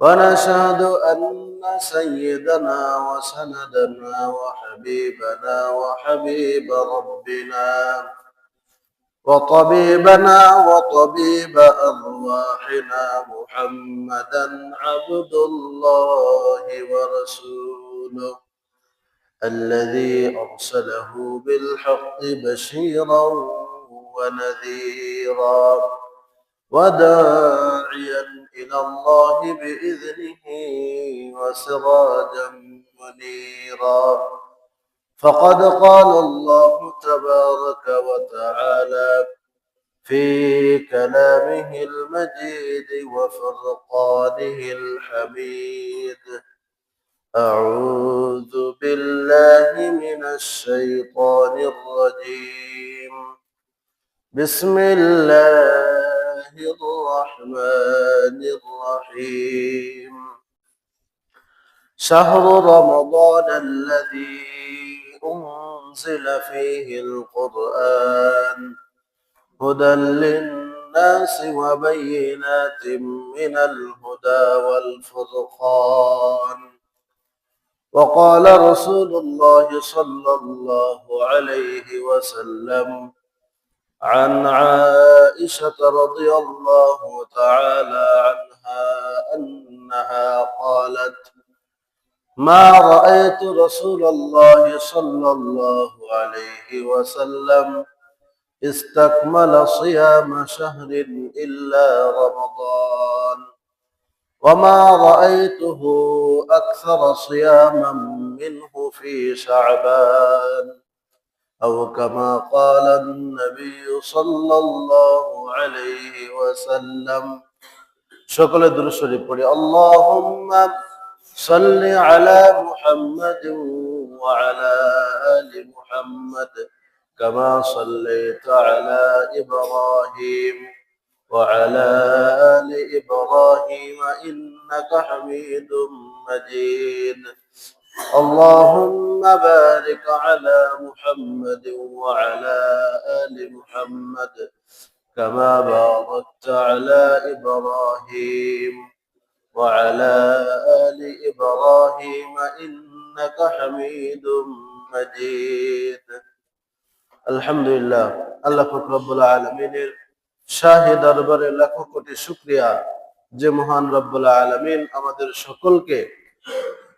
ونشهد أن سيدنا وسندنا وحبيبنا وحبيب ربنا وطبيبنا وطبيب أرواحنا محمدا عبد الله ورسوله الذي أرسله بالحق بشيرا ونذيرا وداعيا إلى الله بإذنه وسراجا منيرا فقد قال الله تبارك وتعالى في كلامه المجيد وفرقانه الحميد: أعوذ بالله من الشيطان الرجيم. بسم الله الرحمن الرحيم. شهر رمضان الذي أنزل فيه القرآن هدى للناس وبينات من الهدى والفرقان. وقال رسول الله صلى الله عليه وسلم عن عائشة رضي الله تعالى عنها أنها قالت: ما رأيت رسول الله صلى الله عليه وسلم استكمل صيام شهر إلا رمضان، وما رأيته أكثر صياما منه في شعبان، أو كما قال النبي صلى الله عليه وسلم. সকলে দুরূদ শরীফ পড়ি। আল্লাহুম্মা সাল্লি আলা মুহাম্মাদিন ওয়া আলা আলি মুহাম্মাদ কামা সাল্লাইতা আলা ইব্রাহিম ওয়া আলা আলি ইব্রাহিম ইন্নাকা হামিদুম মাজিদ। اللهم بارك على محمد وعلى آل محمد كما باركت على إبراهيم وعلى آل إبراهيم إنك حميد مجيد. الحمد لله الله رب العالمين শাহী দরবারে লাখো কোটি শুকরিয়া যে মহান রব্বুল আলামিন আমাদের সকলকে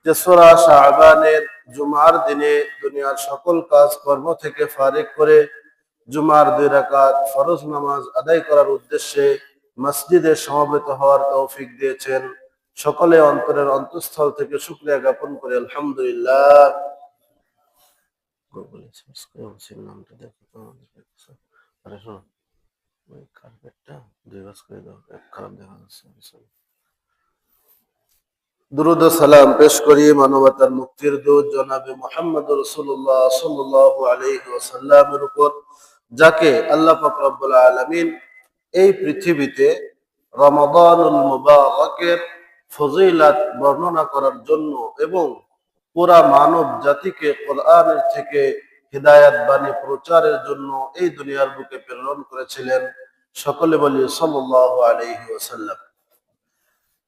তেসরা শাবানের জুমার দিনে দুনিয়ার সকল কাজ কর্ম থেকে ফারিগ করে জুমার 2 রাকাত ফরজ নামাজ আদায় করার উদ্দেশ্যে মসজিদে সমবেত হওয়ার তৌফিক দিয়েছেন। সকলে অন্তরের অন্তঃস্থল থেকে শুকরিয়া জ্ঞাপন করে আলহামদুলিল্লাহ। দুরুদ ও সালাম পেশ করি মানবতার মুক্তির দূত জনাবে মুহাম্মদ রাসূলুল্লাহ সাল্লাল্লাহু আলাইহি ওয়াসাল্লামের উপর, যাকে আল্লাহ পাক রব্বুল আলামিন এই পৃথিবীতে রমাদানুল মুবারাকের ফজিলত বর্ণনা করার জন্য এবং পুরা মানব জাতিকে কোরআনের থেকে হিদায়াত বাণী প্রচারের জন্য এই দুনিয়ার বুকে প্রেরণ করেছিলেন। সকলে বলি সাল্লাল্লাহু আলাইহি ওয়াসাল্লাম।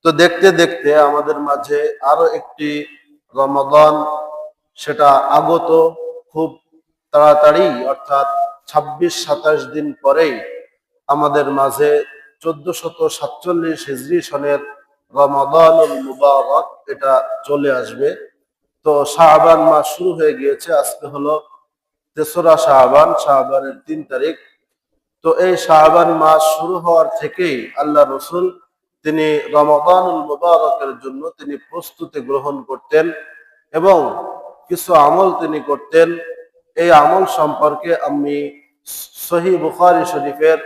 তো দেখতে দেখতে আমাদের মাঝে আরো একটি রমাদান সেটা আগত খুব তাড়াতাড়ি, অর্থাৎ 26-27 দিন পরেই আমাদের মাঝে 1447 হিজরি সনের রমাদানুল মুবারক এটা চলে আসবে। তো শাবান মাস শুরু হয়ে গিয়েছে, আজকে হলো 3রা শাবান, শাবানের 3 তারিখ। তো এই শাবান মাস শুরু হওয়ার থেকেই আল্লাহ রসুল তিনি রমাদানুল মুবারকের জন্য তিনি প্রস্তুতি গ্রহণ করতেন এবং কিছু আমল তিনি করতেন। এই আমল সম্পর্কে আমি সহিহ বুখারী শরীফের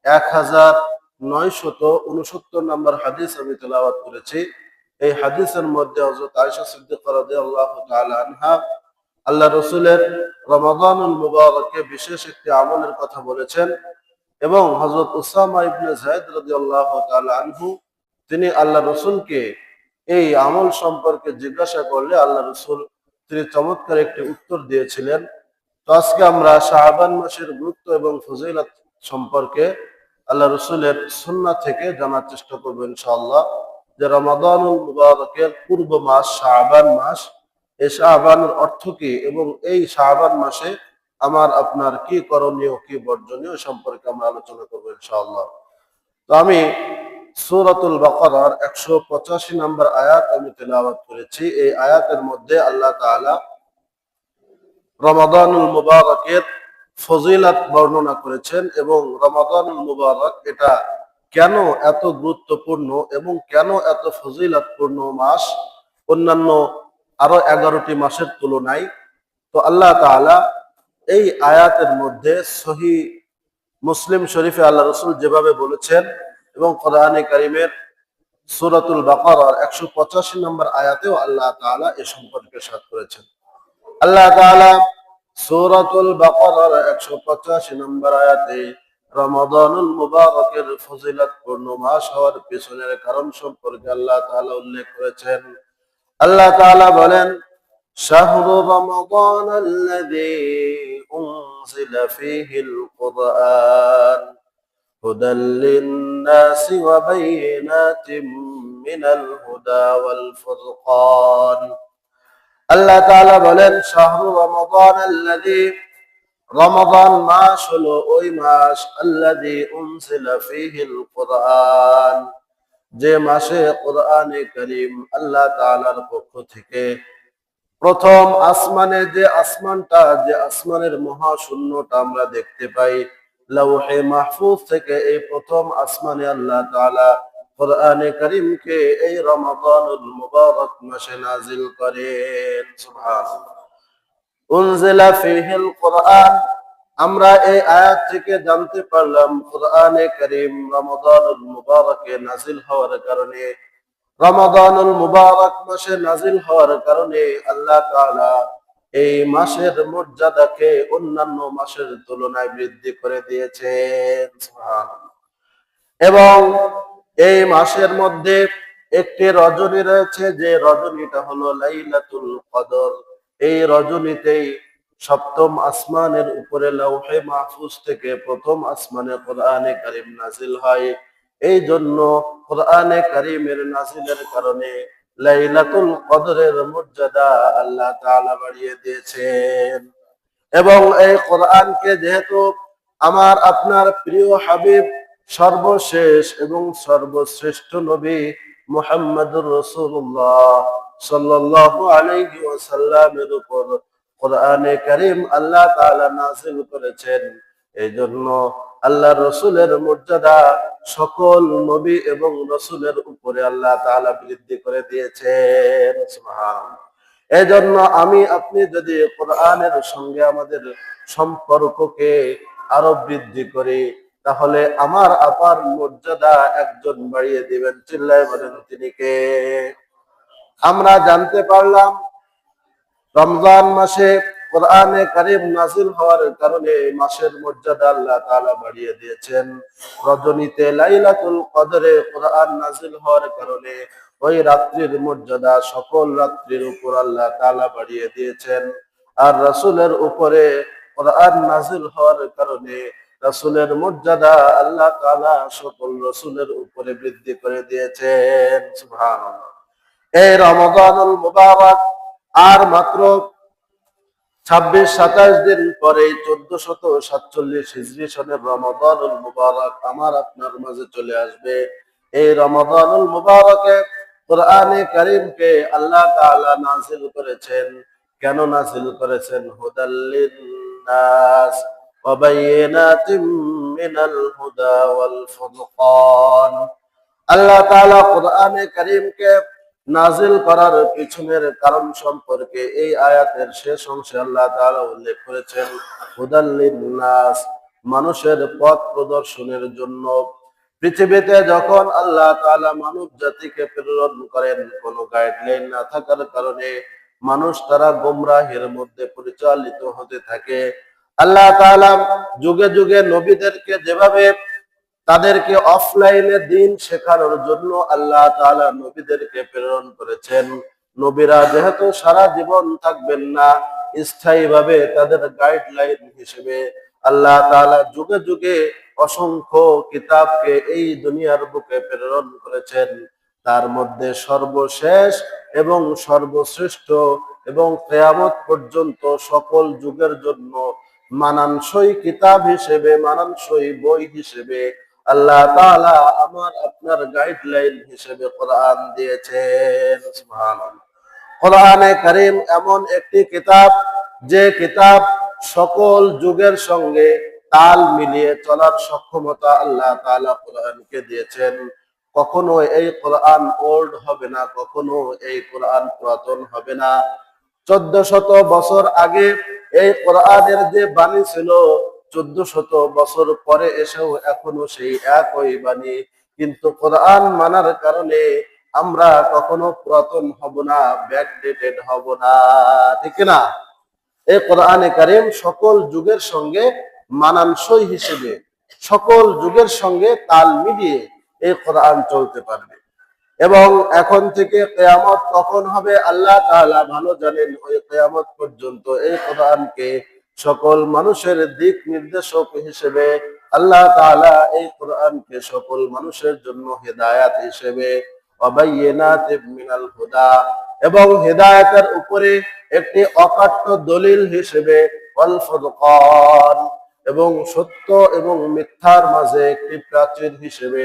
1969 নম্বর হাদিস আমি তেলাওয়াত করেছি। এই হাদিসের মধ্যে হযরত আয়েশা সিদ্দিকা রাদিয়াল্লাহু তাআলা আনহা আল্লাহ রসুলের রমাদানুল মুবারকে বিশেষ একটি আমলের কথা বলেছেন এবং হযরত উসামা ইবনে যায়েদ রাদিয়াল্লাহু তাআলা আনহু তিনি আল্লাহ রসুলকে এই আমল সম্পর্কে জিজ্ঞাসা করলে আল্লাহ রসুল তিনি চমৎকার একটি উত্তর দিয়েছিলেন। তো আজকে আমরা শাবান মাসের গুরুত্ব এবং ফজিলত সম্পর্কে আল্লাহ রসুলের সুন্নাহ থেকে জানার চেষ্টা করব ইনশাআল্লাহ। যে রমাদানুল মুবারকের পূর্ব মাস শাবান মাস, এই শাবানের অর্থ কি এবং এই শাবান মাসে আমার আপনার কি করণীয় কি বর্জনীয় সম্পর্কে আমরা আলোচনা করবো ইনশাআল্লাহ। তো আমি সূরাতুল বাকারার 185 নম্বর আয়াত আমি তেলাওয়াত করেছি। এই আয়াতের মধ্যে আল্লাহ তাআলা রমাদানুল মুবারকের ফজিলত বর্ণনা করেছেন এবং রমাদানুল মুবারক এটা কেন এত গুরুত্বপূর্ণ এবং কেন এত ফজিলতপূর্ণ মাস অন্যান্য আরো 11টি মাসের তুলনায়। তো আল্লাহ তাআলা এই আয়াতের মধ্যে সহিহ মুসলিম শরীফে আল্লাহ রসুল যেভাবে বলেছেন এবং কোরআনে কারিমের সূরাতুল বাকারার 185 নম্বর আয়াতেও আল্লাহ তাআলা এ সম্পর্কে ইরশাদ করেছেন। আল্লাহ তাআলা সূরাতুল বাকারার 185 নম্বর আয়াতে রমাদানুল মুবারকের ফজিলতপূর্ণ মাস হওয়ার পিছনের কারণ সম্পর্কে আল্লাহ তাআলা উল্লেখ করেছেন। আল্লাহ তাআলা বলেন, শাহরু রমাদানাল্লাযী উনজিলা ফীহিল কুরআন হুদাল লিন-নাসি ওয়া বাইয়িনাতিম মিনাল হুদা ওয়াল ফুরকান। আল্লাহ তাআলা বলেন, শাহরু রমাদানাল্লাযী, রমাদান মাস হলো ওই মাস, আল্লাযী উনজিলা ফীহিল কুরআন, যে মাসে কোরআনে কারীম আল্লাহ তাআলার পক্ষ থেকে প্রথম আসমানে, যে আসমানটা, যে আসমানের মহাশূন্যটা আমরা দেখতে পাই, লাউহে মাহফুজ থেকে এই প্রথম আসমানে আল্লাহ তাআলা কোরআনে কারীমকে এই রমাদানুল মুবারক মাসে নাজিল করেন। সুবহানাল্লাহ। উনজিলা ফীহিল কুরআন, আমরা এই আয়াত থেকে জানতে পারলাম কোরআনে কারীম রমাদানুল মুবারকে নাজিল হওয়ার কারণে, রমাদানুল মুবারক মাসে নাজিল হওয়ার কারণে আল্লাহ তাআলা এই মাসের মর্যাদাকে অন্যান্য মাসের তুলনায় বৃদ্ধি করে দিয়েছেন। সুবহানাল্লাহ। এবং এই মাসের মধ্যে একটি রজনী রয়েছে, যে রজনীটা হলো লাইলাতুল কদর। এই রজনীতেই সপ্তম আসমানের উপরে লাউহে মাহফুজ থেকে প্রথম আসমানে কোরআনে কারীম নাজিল হয়। এই জন্য কোরআনে কারীমের নাজিলের কারণে লাইলাতুল কদরের মর্যাদা আল্লাহ তাআলা বাড়িয়ে দিয়েছেন। এবং এই কোরআনকে যেহেতু আমার আপনার প্রিয় হাবিব সর্বশেষ এবং সর্বশ্রেষ্ঠ নবী মুহাম্মদুর রাসূলুল্লাহ সাল্লাল্লাহু আলাইহি ওয়াসাল্লামের উপর কোরআনে কারীম আল্লাহ তাআলা নাযিল করেছেন, এই জন্য আল্লাহ রসুলের মর্যাদা সকল নবী এবং রসুলের উপরে আল্লাহ তাআলা বৃদ্ধি করে দিয়েছেন। সুবহানাল্লাহ। এই জন্য আমি আপনি যদি কোরআনের সঙ্গে আমাদের সম্পর্ককে আরো বৃদ্ধি করি, তাহলে আমার আপার মর্যাদা একজন বাড়িয়ে দিবেন। চিল্লায় বলেন তিনি কে? আমরা জানতে পারলাম রমজান মাসে কোরআনে কারীম নাজিল হওয়ার কারণে মাসের মর্যাদা আল্লাহ তাআলা বাড়িয়ে দিয়েছেন। রজনীতে লাইলাতুল কদরে কোরআন নাজিল হওয়ার কারণে ওই রাত্রির মর্যাদা সকল রাত্রির উপর আল্লাহ তাআলা বাড়িয়ে দিয়েছেন। আর রাসূলের উপরে কোরআন নাজিল হওয়ার কারণে রাসূলের মর্যাদা আল্লাহ তাআলা সকল রাসূলের উপরে বৃদ্ধি করে দিয়েছেন। সুবহানাল্লাহ। এই রমাদানুল মুবারক আর মাত্র 26-27 দিন পরে 1447 হিজরি সনের রমাদানুল মুবারক আমার আপনার মাঝে চলে আসবে। এই রমাদানুল মুবারকে কোরআনে কারীমকে আল্লাহ তাআলা নাযিল করেছেন। কেন নাযিল করেছেন? হুদাল লিন-নাস ওয়া বাইয়িনাতিম মিনাল হুদা ওয়াল ফুরকান। আল্লাহ তাআলা কোরআনে কারীমকে নাজিল করার পিছনের কারণ সম্পর্কে এই আয়াতের শেষ অংশে আল্লাহ তাআলা উল্লেখ করেছেন, হুদাল লিন-নাস, মানুষের পথ প্রদর্শনের জন্য। পৃথিবীতে যখন আল্লাহ তাআলা মানব জাতিকে প্রেরণ করেন, কোনো গাইডলাইন না থাকার কারণে মানুষ তারা গোমরাহের মধ্যে পরিচালিত হতে থাকে। আল্লাহ তাআলা যুগে যুগে নবীদেরকে যেভাবে তাদেরকে অফলাইনে দিন শেখানোর জন্য আল্লাহ তাআলা নবীদেরকে প্রেরণ করেছেন, নবীরা যেহেতু সারা জীবন থাকবেন না, স্থায়ীভাবে তাদের গাইডলাইন হিসেবে আল্লাহ তাআলা যুগে যুগে অসংখ্য কিতাবকে এই দুনিয়ার বুকে প্রেরণ করেছেন। তার মধ্যে সর্বশেষ এবং সর্বশ্রেষ্ঠ এবং কিয়ামত পর্যন্ত সকল যুগের জন্য মানানসই কিতাব হিসেবে, মানানসই বই হিসেবে আল্লাহ তাআলা আমার আপনার গাইডলাইন হিসেবে কোরআন দিয়েছেন। সুবহানাল্লাহ। কোরআনে কারীম এমন একটি কিতাব, যে কিতাব সকল যুগের সঙ্গে তাল মিলিয়ে চলার সক্ষমতা আল্লাহ তাআলা কোরআনকে দিয়েছেন। কখনো এই কোরআন ওল্ড হবে না, কখনো এই কোরআন পুরাতন হবে না। 1400 বছর আগে এই কোরআনের যে বাণী ছিল, 1400 বছর পরে এসেও এখনো সেই একই বাণী। কিন্তু কোরআন মানার কারণে আমরা কখনো পুরাতন হব না, ব্যাকডেটেড হব না, ঠিক না? এই কোরআনে কারীম সকল যুগের সঙ্গে মানানসই হিসেবে, সকল যুগের সঙ্গে তাল মিলিয়ে এই কোরআন চলতে পারবে। এবং এখন থেকে কিয়ামত কখন হবে আল্লাহ তাআলা ভালো জানেন। ওই কিয়ামত পর্যন্ত এই কোরআনকে সকল মানুষের দিক নির্দেশক হিসেবে আল্লাহ তাআলা এই কোরআনকে সকল মানুষের জন্য হেদায়াত হিসেবে ওয়াবাইয়িনাতিম মিনাল হুদা এবং হেদায়েতের উপরে একটি অকাট্য দলিল হিসেবে ওয়াল ফুরকান এবং সত্য এবং মিথ্যার মাঝে একটি প্রাচীর হিসেবে,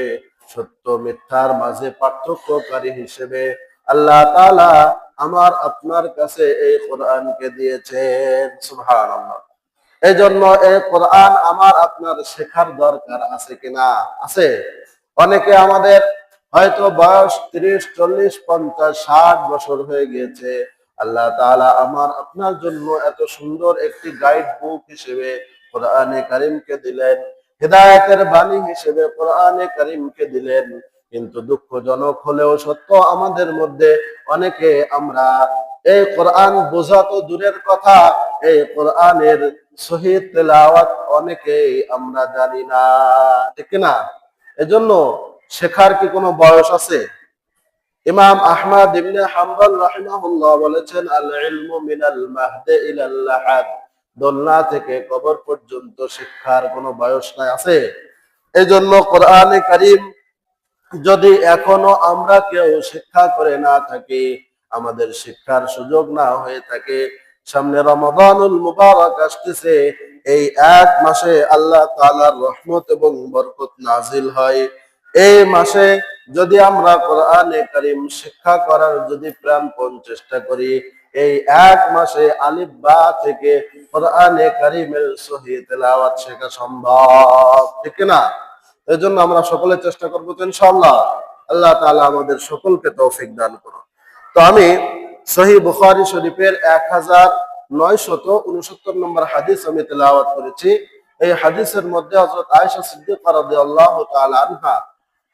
সত্য মিথ্যার মাঝে পার্থক্যকারী হিসেবে আল্লাহ তাআলা আমার আপনার কাছে এই কোরআনকে দিয়েছেন। সুবহানাল্লাহ। এই জন্য এই কোরআন আমার আপনার শেখার দরকার আছে কিনা? আছে। অনেকে আমাদের হয়তো বয়স 30, 40, 50, 60 বছর হয়ে গিয়েছে। আল্লাহ তাআলা আমার আপনার জন্য এত সুন্দর একটি গাইড বুক হিসেবে কোরআনে কারীমকে দিলেন, হেদায়েতের বাণী হিসেবে কোরআনে কারীমকে দিলেন। কিন্তু দুঃখজনক হলেও সত্য, আমাদের মধ্যে অনেকে আমরা এই কোরআন বোঝা তো দূরের কথা, এই কোরআনের সহিহ তেলাওয়াত অনেকেই আমরা জানি না, ঠিক না? এজন্য শেখার কি কোনো বয়স আছে? ইমাম আহমদ ইবনে হাম্বল রাহিমাহুল্লাহ বলেছেন, আল ইলমু মিনাল মাহদি ইলাল লাহাদ, দোলনা থেকে কবর পর্যন্ত শিক্ষার কোনো বয়স নাই। আছে? এই জন্য কোরআনে কারীম যদি এখনো আমরা কেউ শিক্ষা করে না থাকি, আমাদের শিক্ষার সুযোগ না হয়ে থাকে, সামনে রমাদানুল মুবারক আসতেছে, এই এক মাসে আল্লাহ তাআলার রহমত এবং বরকত নাজিল হয়। এই মাসে যদি আমরা কোরআনে কারীম শিক্ষা করার যদি প্রাণপণ চেষ্টা করি, এই এক মাসে আলিফ বা থেকে কোরআনে কারীমের সহিহ তেলাওয়াত শেখা সম্ভব, ঠিক না? এই জন্য আমরা সকলে চেষ্টা করবো তো ইনশাআল্লাহ। আল্লাহ তাআলা আমাদের সকলকে তৌফিক দান করুন। তো আমি সহিহ বুখারী শরীফের 1969 নম্বর হাদিস আমি তেলাওয়াত করেছি। এই হাদিসের মধ্যে হযরত আয়েশা সিদ্দিকা রাদিয়াল্লাহু তাআলা আনহা,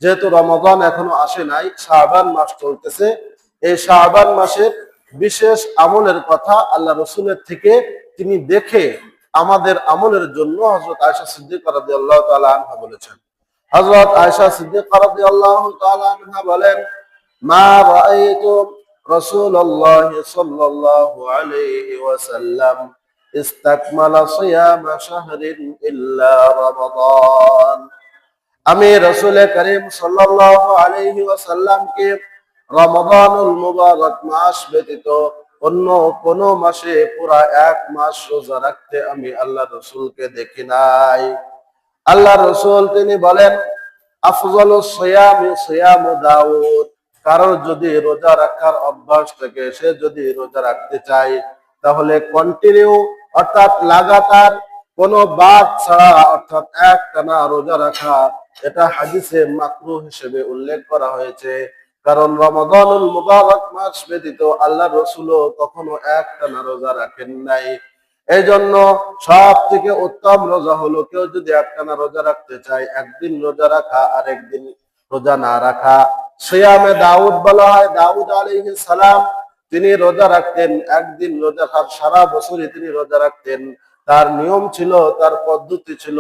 যেহেতু রমাদান এখনো আসে নাই, শাবান মাস চলতেছে, এই শাবান মাসের বিশেষ আমলের কথা আল্লাহ রাসূলের থেকে তিনি দেখে আমাদের আমলের জন্য হযরত আয়েশা সিদ্দিকা রাদিয়াল্লাহু তাআলা আনহা বলেছেন। হযরত আয়েশা সিদ্দিকা রাদিয়াল্লাহু তাআলা আনহা বলেন, মা রাআইতু রাসূলুল্লাহ সাল্লাল্লাহু আলাইহি ওয়াসাল্লাম ইসতাকমালা সিয়ামা শাহরিন ইল্লা রমাদান। আমি রাসূল করিম সাল্লাল্লাহু আলাইহি ওয়াসাল্লামকে রমাদানুল মুবারক মাস ব্যতীত অন্য কোন মাসে পুরা এক মাস রোজা রাখতে আমি আল্লাহ রাসূলকে দেখি নাই। আল্লাহ রাসূল তিনি বলেন, আফজালুস সিয়ামি সিয়ামু দাউদ, কারোর যদি রোজা রাখার অভ্যাস থাকে, সে যদি রোজা রাখতে চায়, তাহলে কন্টিনিউ অর্থাৎ লাগাতার কোন বাদ ছাড়া অর্থাৎ একটানা রোজা রাখা, এটা হাদিসে মাকরুহ হিসেবে উল্লেখ করা হয়েছে। কারণ রমাদানুল মুবারক মাস ব্যতীত আল্লাহ রাসূলও কখনো একটানা রোজা রাখেন নাই। এই জন্য সব থেকে উত্তম রোজা হলো, কেউ যদি একটানা রোজা রাখতে চায়, একদিন রোজা রাখা আর একদিন রোজা না রাখা। সিয়ামে দাউদ বলা হয়। দাউদ আলাইহিস সালাম তিনি রোজা রাখতেন, একদিন রোজা, সারা বছরই তিনি রোজা রাখতেন। তার নিয়ম ছিল, তার পদ্ধতি ছিল,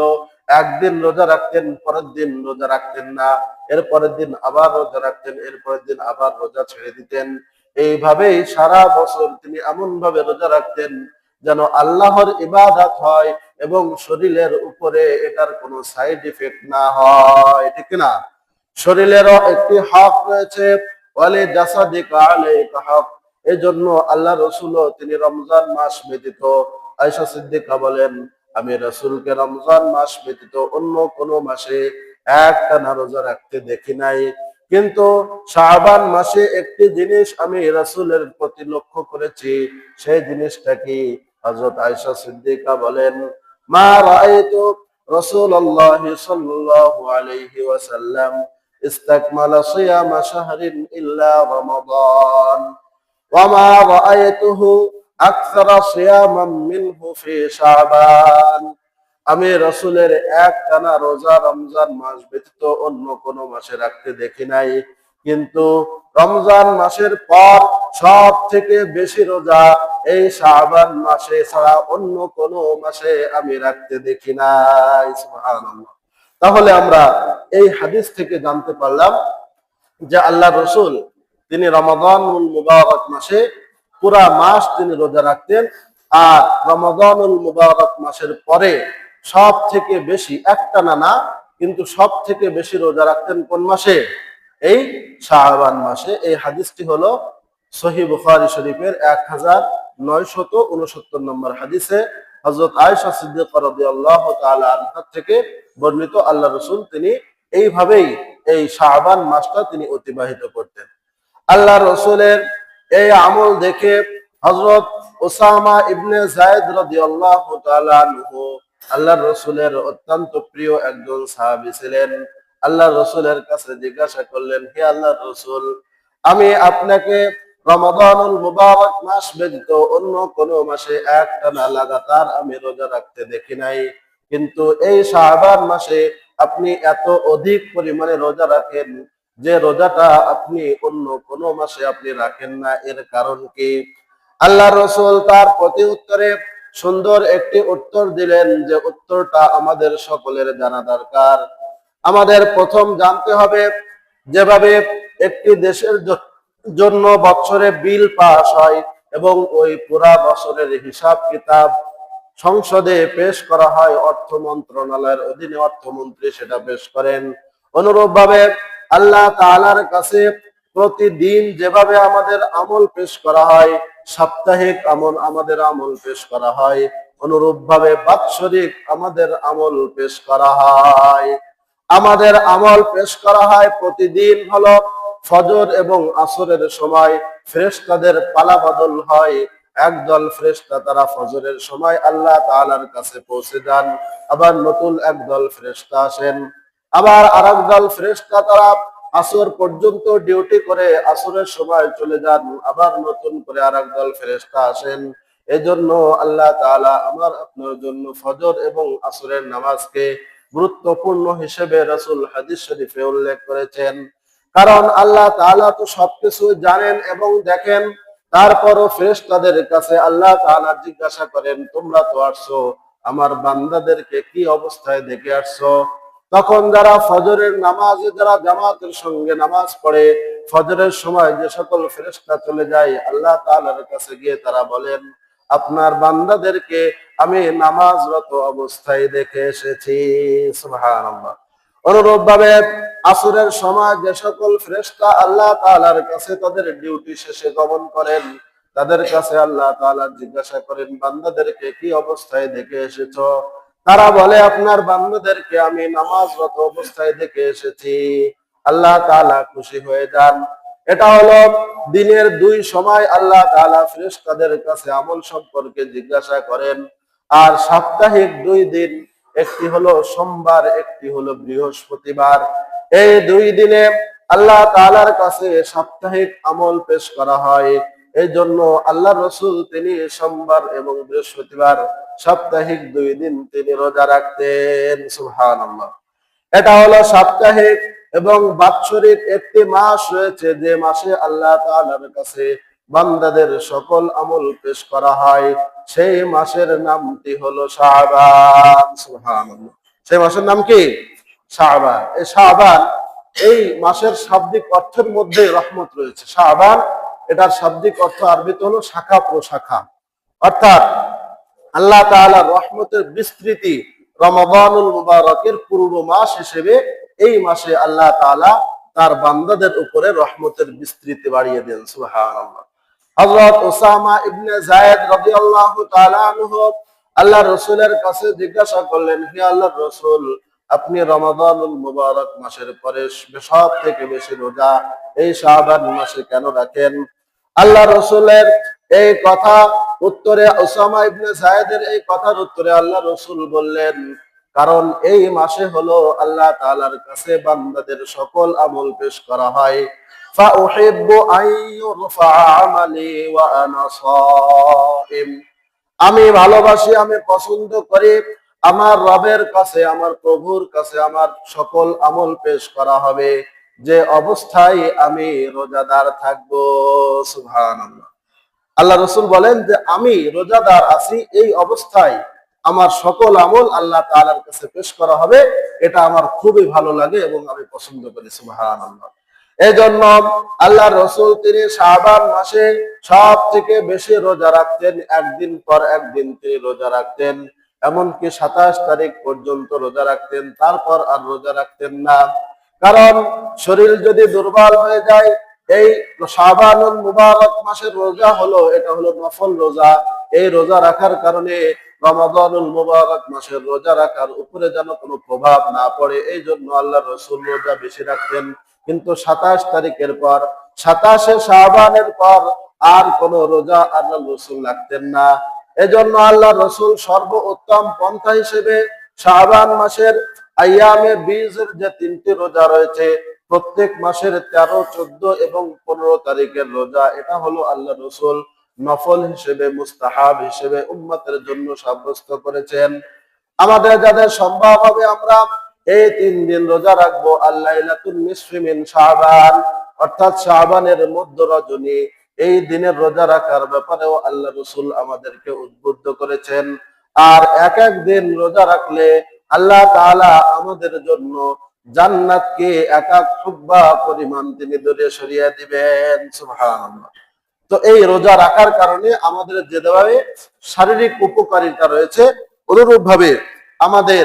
একদিন রোজা রাখতেন, পরের দিন রোজা রাখতেন না, এর পরের দিন আবার রোজা রাখতেন, এর পরের দিন আবার রোজা ছেড়ে দিতেন। এইভাবেই সারা বছর তিনি এমন ভাবে রোজা রাখতেন যেন আল্লাহর ইবাদত হয় এবং শরীরের উপরে এটার কোনো সাইড ইফেক্ট না হয়, ঠিক না? শরীরেরও একটি হক রয়েছে, ওয়ালি জাসাদিকা আলাইকা হক। এজন্য আল্লাহ রাসূল তিনি রমজান মাস ব্যতীত, আয়েশা সিদ্দিকা বলেন, আমি রাসূলকে রমজান মাস ব্যতীত অন্য কোনো মাসে একটানা রোজা রাখতে দেখি নাই। কিন্তু শাবান মাসে একটি জিনিস আমি রাসূলের প্রতি লক্ষ্য করেছি। সেই জিনিসটা কি? হযরত আয়েশা সিদ্দিকা বলেন, মা রাআইতু রাসূলুল্লাহ সাল্লাল্লাহু আলাইহি ওয়াসাল্লাম ইসতাকমালা সিয়ামা শাহরিন ইল্লা রমাদান ওয়া মা রাআইতুহু আকসারা সিয়ামান মিনহু ফি শাবান। আমি রাসূলের একটানা রোজা রমজান মাস ব্যতীত অন্য কোনো মাসে রাখতে দেখি নাই, কিন্তু রমজান মাসের পর সব থেকে বেশি রোজা এই শাবান মাসে ছাড়া অন্য কোনো মাসে আমি রাখতে দেখি নাই। সুবহানাল্লাহ। তাহলে আমরা এই হাদিস থেকে জানতে পারলাম যে আল্লাহ রসুল তিনি রমাদানুল মুবারক মাসে পুরা মাস তিনি রোজা রাখতেন, আর রমাদানুল মুবারক মাসের পরে সব থেকে বেশি, একটানা না কিন্তু সব থেকে বেশি রোজা রাখতেন কোন মাসে? এই শাবান মাসে। এই হাদিসটি হলো সহিহ বুখারী শরীফের 1969 নম্বর হাদিসে হযরত আয়েশা সিদ্দিকা রাদিয়াল্লাহু তাআলা আনহা থেকে বর্ণিত। আল্লাহ রাসূল তিনি এইভাবেই এই শাবান মাসটা তিনি অতিবাহিত করতেন। আল্লাহ রাসূলের এই আমল দেখে হযরত উসামা ইবনে যায়েদ রাদিয়াল্লাহু তাআলা আনহু আল্লাহর রাসূলের অত্যন্ত প্রিয় একজন সাহাবী ছিলেন। আল্লাহর রাসূলের কাছে জিজ্ঞাসা করলেন, হে আল্লাহর রাসূল, আমি আপনাকে রমাদানুল মুবারক মাস ব্যতীত অন্য কোনো মাসে একটানা লাগাতার আমি রোজা রাখতে দেখি নাই, কিন্তু এই শাবান মাসে আপনি এত অধিক পরিমাণে রোজা রাখেন যে রোজাটা আপনি অন্য কোনো মাসে আপনি রাখেন না, এর কারণ কি? আল্লাহ রাসূল তার প্রতি উত্তরে সুন্দর একটি উত্তর দিলেন, যে উত্তরটা আমাদের সকলের জানা দরকার। আমাদের প্রথম জানতে হবে, যেভাবে একটি দেশের জন্য বছরে বিল পাস হয় এবং ওই পুরা বছরের হিসাব কিতাব সংসদে পেশ করা হয়, অর্থ মন্ত্রণালয়ের অধীনে অর্থমন্ত্রী সেটা পেশ করেন, অনুরূপভাবে আল্লাহ তাআলার কাছে প্রতিদিন যেভাবে আমাদের আমল পেশ করা হয়, সাপ্তাহিক আমাদের আমল পেশ করা হয়, অনুরূপভাবে বাৎসরিক আমাদের আমল পেশ করা হয়। আমাদের আমল পেশ করা হয় প্রতিদিন হলো ফজর এবং আসরের সময় ফেরেশতাদের পালাবদল হয়। একদল ফেরেশতা তারা ফজরের সময় আল্লাহ তাআলার কাছে পৌঁছে যান, আবার নতুন একদল ফেরেশতা আসেন, আবার আরেক দল ফেরেশতা তারা আসর পর্যন্ত ডিউটি করে আসরের সময় চলে যান, আবার নতুন করে আরেক দল ফেরেশতা আসেন। এজন্য আল্লাহ তাআলা আমার আপনার জন্য ফজর এবং আসরের নামাজকে গুরুত্বপূর্ণ হিসেবে রাসূল হাদিস শরীফে উল্লেখ করেছেন। কারণ আল্লাহ তাআলা তো সবকিছু জানেন এবং দেখেন, তারপরও ফেরেশতাদের কাছে আল্লাহ তাআলা জিজ্ঞাসা করেন, তোমরা তো আসছো, আমার বান্দাদেরকে কি অবস্থায় দেখে আসছো? তখন যারা ফজরের নামাজে যারা জামাতের সঙ্গে নামাজ পড়ে, ফজরের সময় যে সকল ফেরেশতা চলে যায়, আল্লাহ তাআলার কাছে গিয়ে তারা বলেন, আপনার বান্দাদেরকে আমি নামাজরত অবস্থায় দেখে এসেছি। সুবহানাল্লাহ। অনুরূপভাবে আসরের সময় যে সকল ফেরেশতা আল্লাহ তাআলার কাছে তাদের ডিউটি শেষে গমন করেন, তাদের কাছে আল্লাহ তাআলা জিজ্ঞাসা করেন, বান্দাদেরকে কি অবস্থায় দেখে এসেছো? তারা বলে, আপনার বান্দাদেরকে আমি নামাজরত অবস্থায় দেখে এসেছি। আল্লাহ তাআলা খুশি হয়ে যান। এটা হলো দিনের দুই সময় আল্লাহ তাআলা ফেরেশতাদের কাছে আমল সম্পর্কে জিজ্ঞাসা করেন। আর সাপ্তাহিক দুই দিন, একটি হলো সোমবার, একটি হলো বৃহস্পতিবার, এই দুই দিনে আল্লাহ তাআলার কাছে সাপ্তাহিক আমল পেশ করা হয়। এই জন্য আল্লাহ রাসূল তিনি সোমবার এবং বৃহস্পতিবার সাপ্তাহিক দুই দিন তিনি রোজা রাখতেন। সুবহানাল্লাহ। এটা হলো সাপ্তাহিক। এবং বাৎসরিক একটি মাস রয়েছে যে মাসে আল্লাহ তাআলার কাছে বান্দাদের সকল আমল পেশ করা হয়, সেই মাসের নামটি হলো শাবান। সুবহানাল্লাহ। সেই মাসের নাম কি? শাবান। এই শাবান, এই মাসের শাব্দিক অর্থের মধ্যে রহমত রয়েছে। শাবান এটার শাব্দিক অর্থ আরবিতে হলো শাখা প্রশাখা, অর্থাৎ আল্লাহ তাআলার রহমতের বিস্তৃতি। রমাদানুল মুবারকের পূর্ব মাস হিসেবে এই মাসে আল্লাহ তাআলা তার বান্দাদের উপরে রহমতের বিস্তৃতি বাড়িয়ে দেন। সুবহানাল্লাহ। হযরত উসামা ইবনে যায়েদ রাদিয়াল্লাহু তাআলা আনহু আল্লাহ রাসূলের কাছে জিজ্ঞাসা করলেন, হে আল্লাহর রাসূল, আপনি রমাদানুল মুবারক মাসের পরে সব থেকে বেশি রোজা এই শাবান মাসে কেন রাখেন? আল্লাহ রাসূলের এই কথা উত্তরে, উসামা ইবনে যায়েদের এই কথার উত্তরে আল্লাহ রাসূল বললেন, কারণ এই মাসে হলো আল্লাহ তাআলার কাছে বান্দাদের সকল আমল পেশ করা হয়। ফাউহিব্বু আন ইউরফা আমালি ওয়া আনা সাইম। আমি ভালোবাসি, আমি পছন্দ করি আমার রবের কাছে, আমার প্রভুর কাছে আমার সকল আমল পেশ করা হবে যে অবস্থায় আমি রোজাদার থাকবো। সুবহানাল্লাহ। আল্লাহ রাসূল বলেন যে আমি রোজাদার আছি, এই অবস্থায় আমার সকল আমল আল্লাহ তাআলার কাছে পেশ করা হবে, এটা আমার খুবই ভালো লাগে এবং আমি পছন্দ করি। সুবহানাল্লাহ। এই জন্য আল্লাহ রাসূল তিনি শাবান মাসে সব থেকে বেশি রোজা রাখতেন, একদিন পর একদিন তিনি রোজা রাখতেন, এমনকি 27 তারিখ পর্যন্ত রোজা রাখতেন, তারপর আর রোজা রাখতেন না। কারণ শরীর যদি দুর্বল হয়ে যায়, এই শাবানুল মুবারক মাসের রোজা হলো, এটা হলো নফল রোজা, এই রোজা রাখার কারণে রমাদানুল মুবারক মাসের রোজা রাখার উপরে যেন কোনো প্রভাব না পড়ে, এই জন্য আল্লাহ রাসূল রোজা বেশি রাখতেন। কিন্তু 27 তারিখের পর, 27শে শাবানের পর আর কোন রোজা আল্লাহ রাসূল রাখতেন না। এজন্য আল্লাহ রাসূল সর্বোত্তম পন্থা হিসেবে শাবান মাসের আইয়ামে বীজের যে 3টি রোজা রয়েছে, প্রত্যেক মাসের 13, 14 এবং 15 তারিখের রোজা, এটা হলো আল্লাহ রাসূল নফল হিসেবে, মুস্তাহাব হিসেবে উম্মতের জন্য সাব্যস্ত করেছেন। আমাদের যাদের সম্ভব হবে আমরা এই 3 দিন রোজা রাখবো। আল-লাইলাতুন নিসফি মিন শাবান, অর্থাৎ শাবানের মধ্য রজনী, এই দিনের রোজা রাখার ব্যাপারেও আল্লাহ রাসূল আমাদেরকে উদ্বুদ্ধ করেছেন। আর এক এক দিন রোজা রাখলে আল্লাহ তাআলা আমাদের জন্য জান্নাতকে এক এক হুব্বা পরিমাণ তিনি দূরে সরিয়ে দিবেন। সুবহানাল্লাহ। তো এই রোজা রাখার কারণে আমাদের যেভাবে শারীরিক উপকারিতা রয়েছে, অনুরূপ ভাবে আমাদের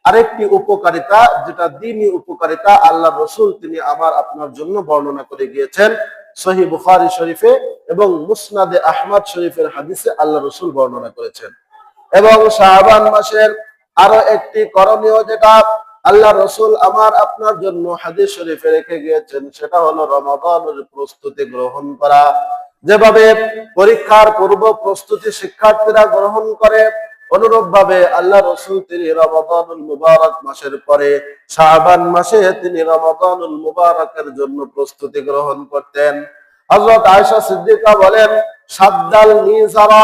আরেকটি উপকারিতা, যেটা দ্বীনি উপকারিতা, আল্লাহ রাসূল তিনি আমার আপনার জন্য বর্ণনা করে গিয়েছেন। সহিহ বুখারী শরীফে এবং মুসনাদে আহমদ শরীফের হাদিসে আল্লাহ রাসূল বর্ণনা করেছেন। এবং শাবান মাসের আরো একটি করণীয়, যেটা আল্লাহ রাসূল আমার আপনার জন্য হাদিস শরীফে রেখে গিয়েছেন, সেটা হলো রমাদানের প্রস্তুতি গ্রহণ করা। যেভাবে পরীক্ষার পূর্ব প্রস্তুতি শিক্ষার্থীরা গ্রহণ করে, অনুরূপ ভাবে আল্লাহ রাসূল তিনি রমাদানুল মুবারক মাসের পরে শাবান মাসে তিনি রমাদানুল মুবারকের জন্য প্রস্তুতি গ্রহণ করতেন। হযরত আয়েশা সিদ্দিকা বলেন, সাদ্দাল মিজারা,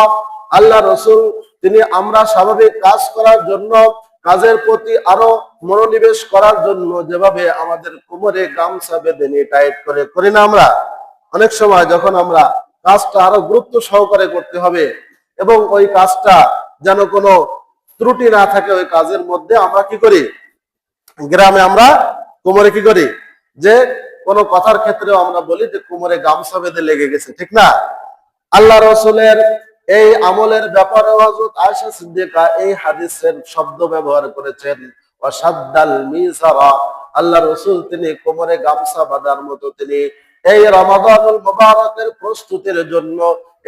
আল্লাহ রাসূল তিনি আমরা স্বাভাবিক কাজ করার জন্য, কাজের প্রতি আরো মনোনিবেশ করার জন্য যেভাবে আমাদের কোমরে গামছা বেঁধে নিয়ে টাইট করে করি না, আমরা অনেক সময় যখন আমরা কাজটা আরো গুরুত্ব সহকারে করতে হবে এবং ওই কাজটা যেন কোনো ত্রুটি না থাকে ওই কাজের মধ্যে, আমরা কি করি, গ্রামে আমরা কোমরে কি করি, যে কোনো কথার ক্ষেত্রেও আমরা বলি যে কোমরে গামছা বেঁধে লেগে গেছে, ঠিক না? আল্লাহ রাসূলের এই আমলের ব্যাপারে হযরত আয়েশা সিদ্দিকা এই হাদিসের শব্দ ব্যবহার করেছেন, ওয়াসাদ্দাল মিজারা, আল্লাহ রাসূল তিনি কোমরে গামছা বাঁধার মতো তিনি এই রমাদানুল মুবারকের প্রস্তুতির জন্য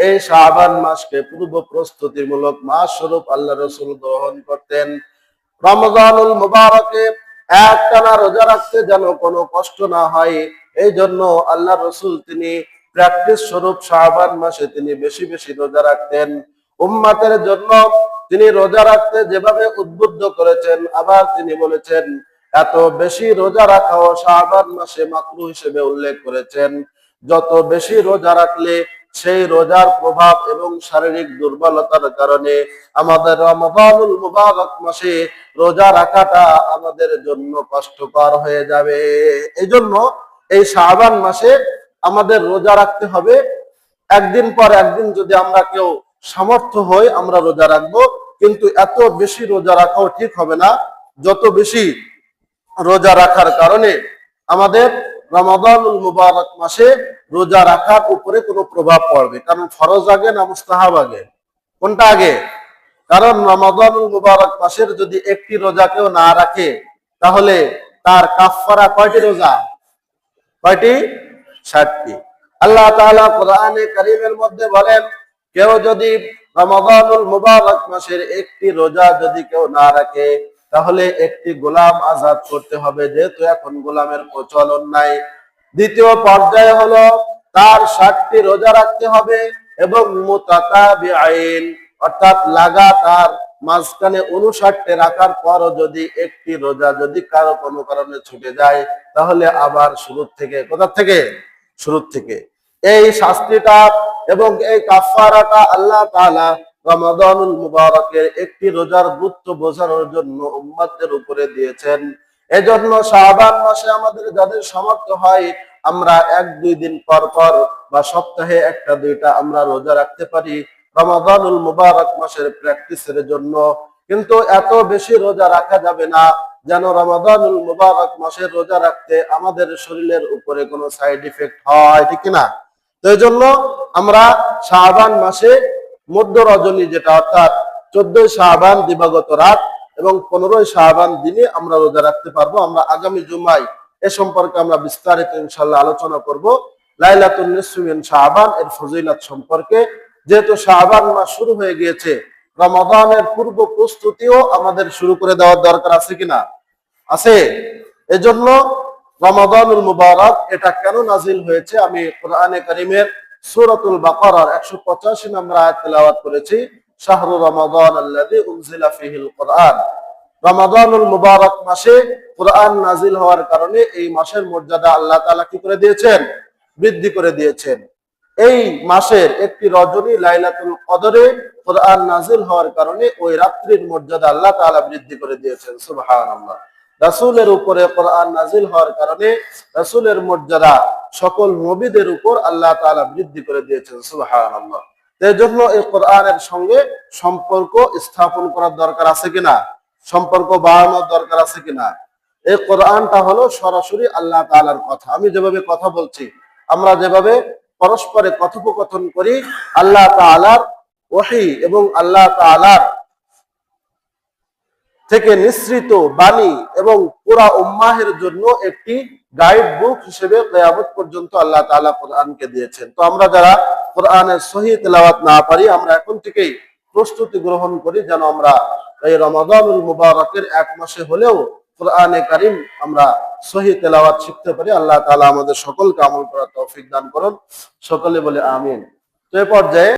এই শাবান মাসকে পূর্ব প্রস্তুতিমূলক মাস স্বরূপ আল্লাহ রাসূল গ্রহণ করতেন। রমজানুল মুবারকে একটানা রোজা রাখতে যেন কোনো কষ্ট না হয়, এই জন্য আল্লাহ রাসূল তিনি প্র্যাকটিস স্বরূপ শাবান মাসে তিনি বেশি বেশি রোজা রাখতেন। উম্মতের জন্য তিনি রোজা রাখতে যেভাবে উদ্বুদ্ধ করেছেন, আবার তিনি বলেছেন এত বেশি রোজা রাখাও শাবান মাসে মাকরুহ হিসেবে উল্লেখ করেছেন। যত বেশি রোজা রাখলে সেই রোজার প্রভাব এবং শারীরিক দুর্বলতার কারণে আমাদের রমাদানুল মুবারক মাসে রোজা রাখাটা আমাদের জন্য কষ্টকর হয়ে যাবে। এই জন্য এই শাবান মাসে আমাদের রোজা রাখতে হবে। একদিন পর একদিন যদি আমরা কেউ সামর্থ্য হই আমরা রোজা রাখবো, কিন্তু এত বেশি রোজা রাখাও ঠিক হবে না। যত বেশি রোজা রাখার কারণে আমাদের রমাদানুল মুবারক মাসে রোজা রাখার উপরে কোনো প্রভাব পড়বে। কারণ ফরজ আগে না মুস্তাহাব আগে? কোনটা আগে? কারণ রমাদানুল মুবারক মাসের যদি একটি রোজা কেউ না রাখে, তাহলে তার কাফফারা কয়টি রোজা? কয়টি? 60টি। আল্লাহ তাআলা কোরআনে কারীমের মধ্যে বলেন, কেউ যদি রমাদানুল মুবারক মাসের একটি রোজা যদি কেউ না রাখে, তাহলে একটি গোলাম আজাদ করতে হবে, যেহেতু এখন গোলামের প্রচলন নাই। দ্বিতীয় পর্যায়ে হলো তার 60টি রোজা রাখতে হবে এবং মুতাতাবিআইন, অর্থাৎ লাগাতার মাঝখানে 59টি রাখার পরও যদি একটি রোজা যদি কারো কোনো কারণে ছুটে যায়, তাহলে আবার শুরু থেকে, কোথা থেকে? শুরু থেকে। এই শাস্তিটা এবং এই কাফারাটা আল্লাহ তাআলা রমাদানুল মুবারকের একটি রোজার গুরুত্ব বোঝানোর জন্য উম্মতের উপরে দিয়েছেন। এজন্য শাবান মাসে আমাদের যাদের সামর্থ্য হয়, আমরা 1-2 দিন পর পর বা সপ্তাহে 1-2টা আমরা রোজা রাখতে পারি রমাদানুল মুবারক মাসের প্র্যাকটিসের জন্য। কিন্তু এত বেশি রোজা রাখা যাবে না যেন রমাদানুল মুবারক মাসের রোজা রাখতে আমাদের শরীরের উপরে কোনো সাইড ইফেক্ট হয়, ঠিক না? তো এই জন্য আমরা শাবান মাসে মধ্য রজনী, যেটা অর্থাৎ 14 শাবান দিবাগত রাত এবং 15 শাবান দিনে আমরা রোজা রাখতে পারবো। আমরা আগামী জুমায় এ সম্পর্কে আমরা বিস্তারিত ইনশাআল্লাহ আলোচনা করব, লাইলাতুন নিসফি মিন শাবান এর ফজিলত সম্পর্কে। যেহেতু শাবান মাস শুরু হয়ে গিয়েছে, রমাদানের পূর্ব প্রস্তুতিও আমাদের শুরু করে দেওয়ার দরকার আছে কিনা? আছে। এজন্য রমাদানুল মুবারক এটা কেন নাজিল হয়েছে, আমি কোরআনে কারীমের সূরাতুল বাকারার 185 নম্বর আয়াত তেলাওয়াত করেছি। শাহরু রমাদান আল্লাযী উনজিলা ফীহিল কুরআন। রমাদানুল মুবারক মাসে কোরআন নাজিল হওয়ার কারণে এই মাসের মর্যাদা আল্লাহ তাআলা কি করে দিয়েছেন? বৃদ্ধি করে দিয়েছেন। এই মাসের একটি রজনী লাইলাতুল কদরে কোরআন নাজিল হওয়ার কারণে ওই রাত্রির মর্যাদা আল্লাহ তাআলা বৃদ্ধি করে দিয়েছেন। সুবহানাল্লাহ। রাসূলের উপরে কোরআন নাজিল হওয়ার কারণে রাসূলের মর্যাদা সকল নবীদের উপর আল্লাহ তাআলা বৃদ্ধি করে দিয়েছেন। সুবহানাল্লাহ। এর জন্য এই কোরআনের সঙ্গে সম্পর্ক স্থাপন করার দরকার আছে কিনা? সম্পর্ক বাড়ানোর দরকার আছে কিনা? এই কোরআনটা হলো সরাসরি আল্লাহ তাআলার কথা। আমি যেভাবে কথা বলছি, আমরা যেভাবে পরস্পরে কথোপকথন করি, আল্লাহ তাআলার ওহী এবং আল্লাহ তাআলার থেকে নিঃসৃত বাণী এবং পুরা উম্মাহের জন্য একটি গাইড বুক হিসেবে কিয়ামত পর্যন্ত আল্লাহ তাআলা কোরআনকে দিয়েছেন। তো আমরা যারা কোরআনের সহিহ তেলাওয়াত না পারি, আমরা এখন থেকেই প্রস্তুতি গ্রহণ করি যেন আমরা এই রমাদানুল মুবারকের 1 মাসে হলেও কোরআনে কারীম আমরা সহিহ তেলাওয়াত শিখতে পারি। আল্লাহ তাআলা আমাদের সকলকে আমল করার তৌফিক দান করুন। সকলে বলে আমিন। তো এই পর্যায়ে